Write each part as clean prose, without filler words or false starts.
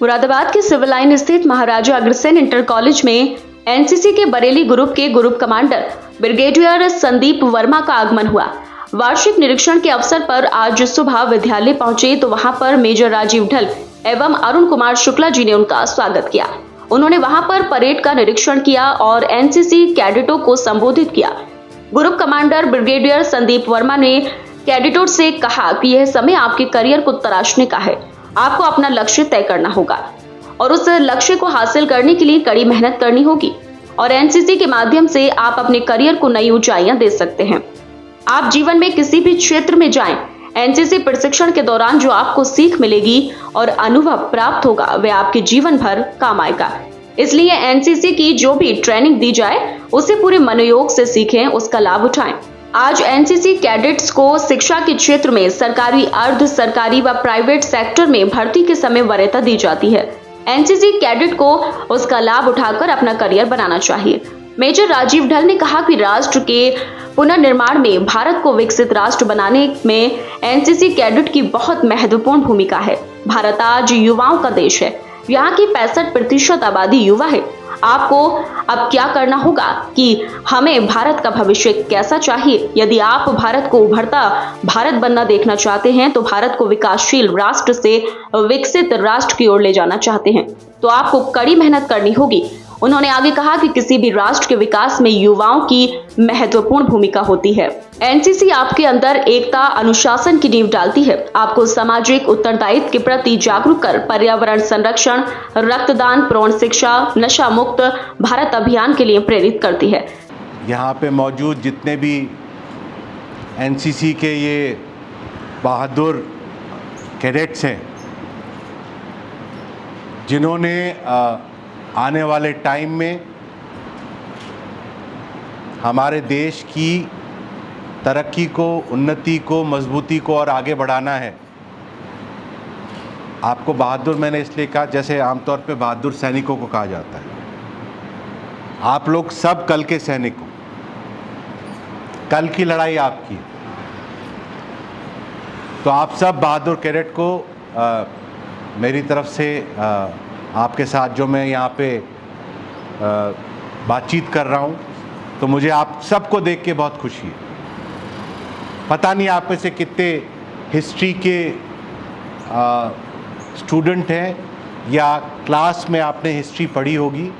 मुरादाबाद के civil line स्थित महाराजा Agrasen inter college में एनसीसी के बरेली ग्रुप के group commander brigadier Sandeep Verma का आगमन हुआ। वार्षिक निरीक्षण के अवसर पर आज सुबह विद्यालय पहुंचे तो वहां पर मेजर राजीव ढल एवं अरुण कुमार शुक्ला जी ने उनका स्वागत किया। उन्होंने वहां पर परेड का निरीक्षण किया और एनसीसी कैडेटों को संबोधित किया। Group commander brigadier Sandeep Verma ने कैडेटों से कहा कि यह समय आपके करियर को तराशने का है। आपको अपना लक्ष्य तय करना होगा और उस लक्ष्य को हासिल करने के लिए कड़ी मेहनत करनी होगी और एनसीसी के माध्यम से आप अपने करियर को नई ऊंचाइयां दे सकते हैं। आप जीवन में किसी भी क्षेत्र में जाएं, एनसीसी प्रशिक्षण के दौरान जो आपको सीख मिलेगी और अनुभव प्राप्त होगा वह आपके जीवन भर काम आएगा। इसलिए एनसीसी की जो भी ट्रेनिंग दी जाए उसे पूरे मनोयोग से सीखें, उसका लाभ उठाएं। आज एनसीसी कैडेट्स को शिक्षा के क्षेत्र में सरकारी, अर्ध सरकारी व प्राइवेट सेक्टर में भर्ती के समय वरीयता दी जाती है। एनसीसी कैडेट को उसका लाभ उठाकर अपना करियर बनाना चाहिए। मेजर राजीव ढल ने कहा कि राष्ट्र के पुनर्निर्माण में भारत को विकसित राष्ट्र बनाने में एनसीसी कैडेट की बहुत महत्वपूर्ण भूमिका है। भारत आज युवाओं का देश है। यहाँ की 65% आबादी युवा है। आपको अब क्या करना होगा कि हमें भारत का भविष्य कैसा चाहिए। यदि आप भारत को उभरता भारत बनना देखना चाहते हैं तो भारत को विकासशील राष्ट्र से विकसित राष्ट्र की ओर ले जाना चाहते हैं तो आपको कड़ी मेहनत करनी होगी। उन्होंने आगे कहा कि किसी भी राष्ट्र के विकास में युवाओं की महत्वपूर्ण भूमिका होती है। एनसीसी आपके अंदर एकता, अनुशासन की नींव डालती है। आपको सामाजिक उत्तरदायित्व के प्रति जागरूक कर पर्यावरण संरक्षण, रक्तदान, प्रौढ़ शिक्षा, नशा मुक्त भारत अभियान के लिए प्रेरित करती है। यहाँ पे मौजूद जितने भी एनसीसी के ये बहादुर कैडेट्स हैं, जिन्होंने आने वाले टाइम में हमारे देश की तरक्की को, उन्नति को, मजबूती को और आगे बढ़ाना है। आपको बहादुर मैंने इसलिए कहा, जैसे आमतौर पे बहादुर सैनिकों को कहा जाता है। आप लोग सब कल के सैनिक हो। कल की लड़ाई आपकी है। तो आप सब बहादुर कैडेट को मेरी तरफ से आपके साथ जो मैं यहाँ पे बातचीत कर रहा हूँ, तो मुझे आप सबको देख के बहुत खुशी है। पता नहीं आप में से कितने हिस्ट्री के स्टूडेंट हैं या क्लास में आपने हिस्ट्री पढ़ी होगी।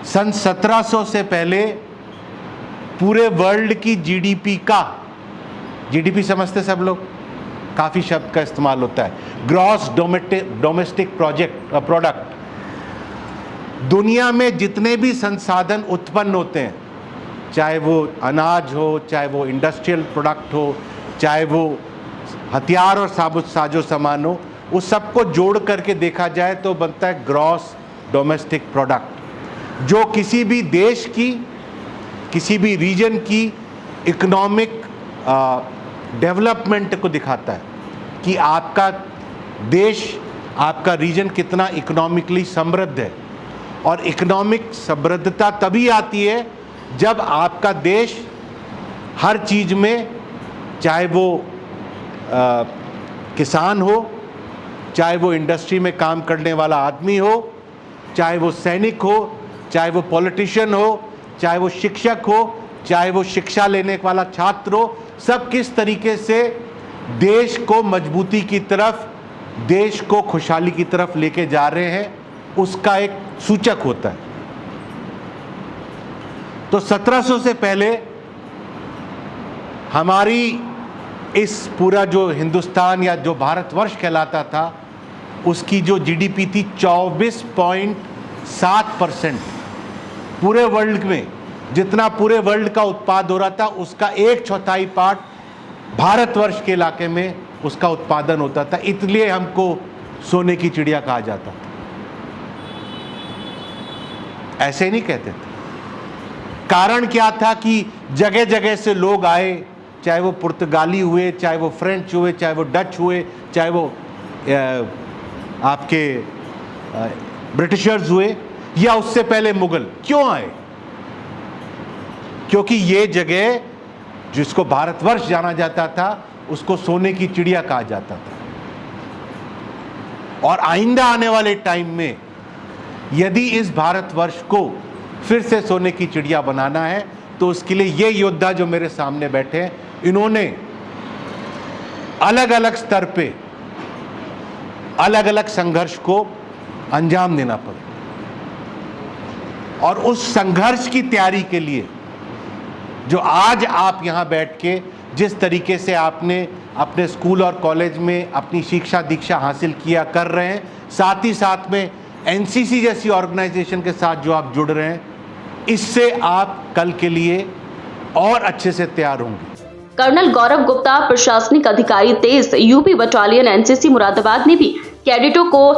सन 1700 से पहले पूरे वर्ल्ड की जीडीपी का, जीडीपी समझते सब लोग, काफ़ी शब्द का इस्तेमाल होता है, ग्रॉस डोमेस्टिक प्रोडक्ट, दुनिया में जितने भी संसाधन उत्पन्न होते हैं, चाहे वो अनाज हो, चाहे वो इंडस्ट्रियल प्रोडक्ट हो, चाहे वो हथियार और साजो सामान हो, उस सबको जोड़ करके देखा जाए तो बनता है ग्रॉस डोमेस्टिक प्रोडक्ट, जो किसी भी देश की, किसी भी रीजन की इकोनॉमिक डेवलपमेंट को दिखाता है कि आपका देश, आपका रीजन कितना इकोनॉमिकली समृद्ध है। और इकोनॉमिक समृद्धता तभी आती है जब आपका देश हर चीज़ में, चाहे वो किसान हो, चाहे वो इंडस्ट्री में काम करने वाला आदमी हो, चाहे वो सैनिक हो, चाहे वो पॉलिटिशियन हो, चाहे वो शिक्षक हो, चाहे वो शिक्षा लेने वाला छात्र हो, सब किस तरीके से देश को मजबूती की तरफ, देश को खुशहाली की तरफ लेके जा रहे हैं, उसका एक सूचक होता है। तो 1700 से पहले हमारी इस पूरा जो हिंदुस्तान या जो भारतवर्ष कहलाता था, उसकी जो जीडीपी थी 24.7%। पूरे वर्ल्ड में जितना पूरे वर्ल्ड का उत्पाद हो रहा था, उसका 1/4 पार्ट भारतवर्ष के इलाके में उसका उत्पादन होता था। इसलिए हमको सोने की चिड़िया कहा जाता था। ऐसे नहीं कहते थे। कारण क्या था कि जगह जगह से लोग आए, चाहे वो पुर्तगाली हुए, चाहे वो फ्रेंच हुए, चाहे वो डच हुए, चाहे वो आपके ब्रिटिशर्स हुए, या उससे पहले मुगल। क्यों आए? क्योंकि ये जगह जिसको भारतवर्ष जाना जाता था, उसको सोने की चिड़िया कहा जाता था। और आइंदा आने वाले टाइम में यदि इस भारतवर्ष को फिर से सोने की चिड़िया बनाना है तो उसके लिए ये योद्धा जो मेरे सामने बैठे हैं, इन्होंने अलग अलग स्तर पे अलग अलग संघर्ष को अंजाम देना पड़े और उस संघर्ष की तैयारी के लिए जो आज आप यहां बैठ के जिस तरीके से आपने अपने स्कूल और कॉलेज में अपनी शिक्षा दीक्षा हासिल किया कर रहे हैं, साथ ही साथ में एनसीसी जैसी ऑर्गेनाइजेशन के साथ जो आप जुड़ रहे हैं, इससे आप कल के लिए और अच्छे से तैयार होंगे। कर्नल गौरव गुप्ता, प्रशासनिक अधिकारी 23 यूपी बटालियन एनसीसी मुरादाबाद ने भी कैडेटों को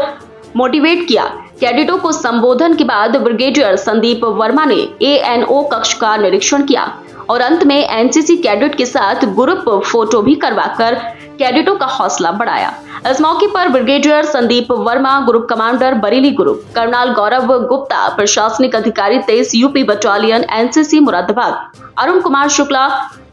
मोटिवेट किया। कैडेटों को संबोधन के बाद ब्रिगेडियर संदीप वर्मा ने एएनओ कक्ष का निरीक्षण किया और अंत में एनसीसी कैडेट के साथ ग्रुप फोटो भी करवाकर कैडेटों का हौसला बढ़ाया। इस मौके पर brigadier Sandeep Verma, group commander Bareilly group, colonel Gaurav Gupta, प्रशासनिक अधिकारी 23 UP battalion NCC Moradabad, Arun Kumar Shukla,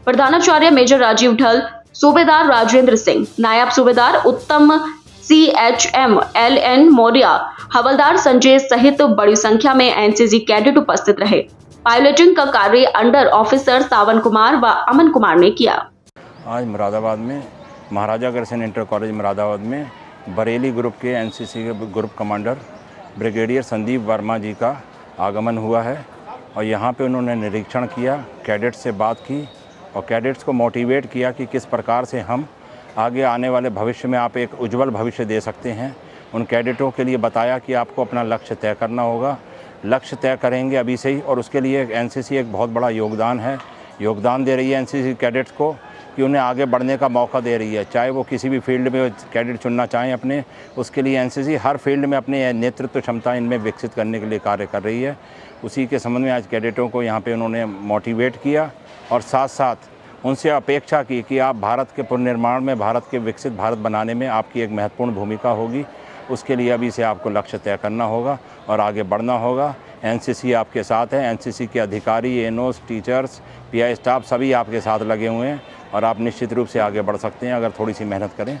प्रधानाचार्य मेजर राजीव ढल, सूबेदार राजेंद्र सिंह, नायब सूबेदार उत्तम CHM LN मौर्य, हवलदार संजय सहित बड़ी संख्या में एनसीसी कैडेट उपस्थित रहे। पायलटिंग का कार्य अंडर ऑफिसर सावन कुमार व अमन कुमार ने किया। आज मुरादाबाद में महाराजा अग्रसेन इंटर कॉलेज मुरादाबाद में बरेली ग्रुप के एनसीसी के group commander brigadier Sandeep Verma ji का आगमन हुआ है और यहाँ पे उन्होंने निरीक्षण किया, कैडेट्स से बात की और कैडेट्स को मोटिवेट किया कि किस प्रकार से हम आगे आने वाले भविष्य में आप एक उज्जवल भविष्य दे सकते हैं। उन कैडेटों के लिए बताया कि आपको अपना लक्ष्य तय करना होगा, लक्ष्य तय करेंगे अभी से ही और उसके लिए एनसीसी एक बहुत बड़ा योगदान दे रही है एनसीसी कैडेट्स को कि उन्हें आगे बढ़ने का मौका दे रही है। चाहे वो किसी भी फील्ड में कैडेट चुनना चाहें अपने, उसके लिए एनसीसी हर फील्ड में अपने नेतृत्व क्षमता इनमें विकसित करने के लिए कार्य कर रही है। उसी के संबंध में आज कैडेटों को यहाँ पे उन्होंने मोटिवेट किया और साथ साथ उनसे अपेक्षा की कि आप भारत के पुनर्निर्माण में, भारत के विकसित भारत बनाने में आपकी एक महत्वपूर्ण भूमिका होगी। उसके लिए अभी से आपको लक्ष्य तय करना होगा और आगे बढ़ना होगा। एनसीसी आपके साथ है, एनसीसी के अधिकारी, एनओस, टीचर्स, पीआई स्टाफ सभी आपके साथ लगे हुए हैं और आप निश्चित रूप से आगे बढ़ सकते हैं अगर थोड़ी सी मेहनत करें।